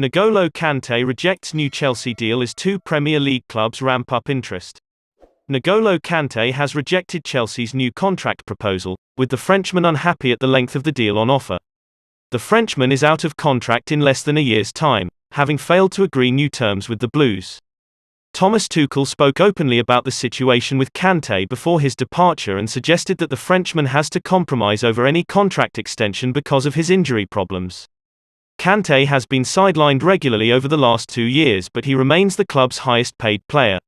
NGolo Kante rejects new Chelsea deal as two Premier League clubs ramp up interest. NGolo Kante has rejected Chelsea's new contract proposal, with the Frenchman unhappy at the length of the deal on offer. The Frenchman is out of contract in less than a year's time, having failed to agree new terms with the Blues. Thomas Tuchel spoke openly about the situation with Kante before his departure and suggested that the Frenchman has to compromise over any contract extension because of his injury problems. Kante has been sidelined regularly over the last 2 years, but he remains the club's highest-paid player.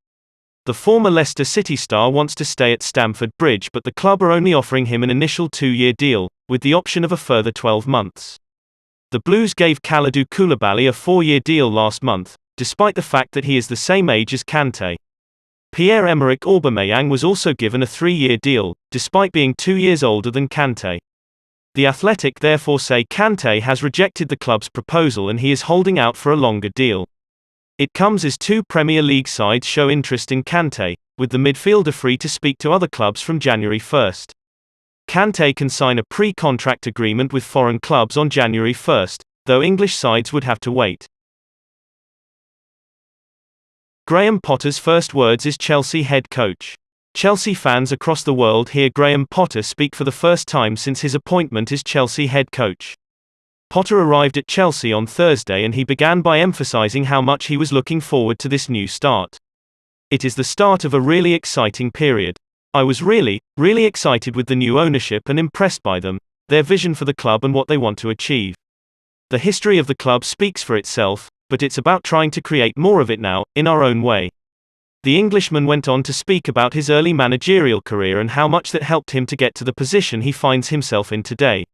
The former Leicester City star wants to stay at Stamford Bridge, but the club are only offering him an initial 2-year deal, with the option of a further 12 months. The Blues gave Kalidou Koulibaly a 4-year deal last month, despite the fact that he is the same age as Kante. Pierre-Emerick Aubameyang was also given a 3-year deal, despite being 2 years older than Kante. The Athletic therefore say Kante has rejected the club's proposal and he is holding out for a longer deal. It comes as two Premier League sides show interest in Kante, with the midfielder free to speak to other clubs from January 1. Kante can sign a pre-contract agreement with foreign clubs on January 1, though English sides would have to wait. Graham Potter's first words as Chelsea head coach. Chelsea fans across the world hear Graham Potter speak for the first time since his appointment as Chelsea head coach. Potter arrived at Chelsea on Thursday and he began by emphasizing how much he was looking forward to this new start. "It is the start of a really exciting period. I was really excited with the new ownership and impressed by them, their vision for the club and what they want to achieve. The history of the club speaks for itself, but it's about trying to create more of it now, in our own way." The Englishman went on to speak about his early managerial career and how much that helped him to get to the position he finds himself in today.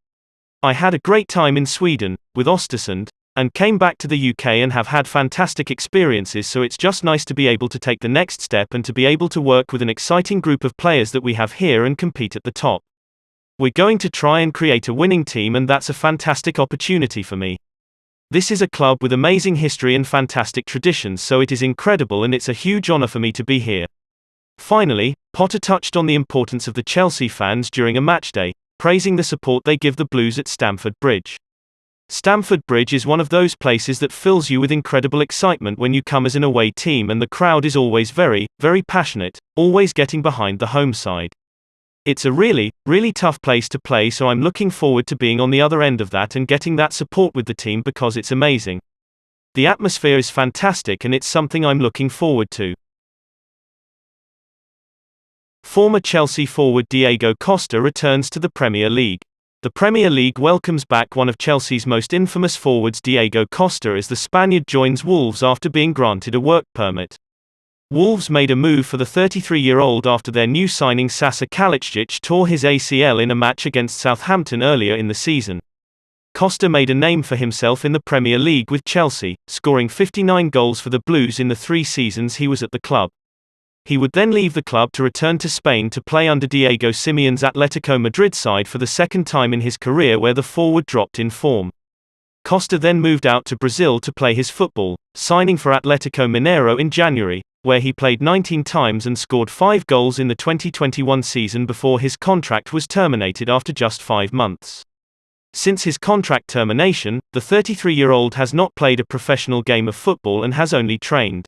"I had a great time in Sweden, with Östersund, and came back to the UK and have had fantastic experiences, so it's just nice to be able to take the next step and to be able to work with an exciting group of players that we have here and compete at the top. We're going to try and create a winning team and that's a fantastic opportunity for me. This is a club with amazing history and fantastic traditions, so it is incredible and it's a huge honor for me to be here." Finally, Potter touched on the importance of the Chelsea fans during a matchday, praising the support they give the Blues at Stamford Bridge. "Stamford Bridge is one of those places that fills you with incredible excitement when you come as an away team, and the crowd is always very passionate, always getting behind the home side. It's a really tough place to play, so I'm looking forward to being on the other end of that and getting that support with the team because it's amazing. The atmosphere is fantastic and it's something I'm looking forward to." Former Chelsea forward Diego Costa returns to the Premier League. The Premier League welcomes back one of Chelsea's most infamous forwards, Diego Costa, as the Spaniard joins Wolves after being granted a work permit. Wolves made a move for the 33-year-old after their new signing Sasa Kalajdzic tore his ACL in a match against Southampton earlier in the season. Costa made a name for himself in the Premier League with Chelsea, scoring 59 goals for the Blues in the 3 seasons he was at the club. He would then leave the club to return to Spain to play under Diego Simeone's Atletico Madrid side for the second time in his career, where the forward dropped in form. Costa then moved out to Brazil to play his football, signing for Atletico Mineiro in January, where he played 19 times and scored 5 goals in the 2021 season before his contract was terminated after just 5 months. Since his contract termination, the 33-year-old has not played a professional game of football and has only trained.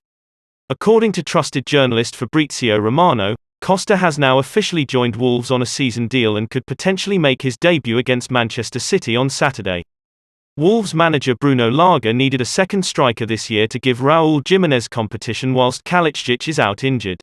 According to trusted journalist Fabrizio Romano, Costa has now officially joined Wolves on a season deal and could potentially make his debut against Manchester City on Saturday. Wolves manager Bruno Lage needed a second striker this year to give Raúl Jiménez competition whilst Kalajdzic is out injured.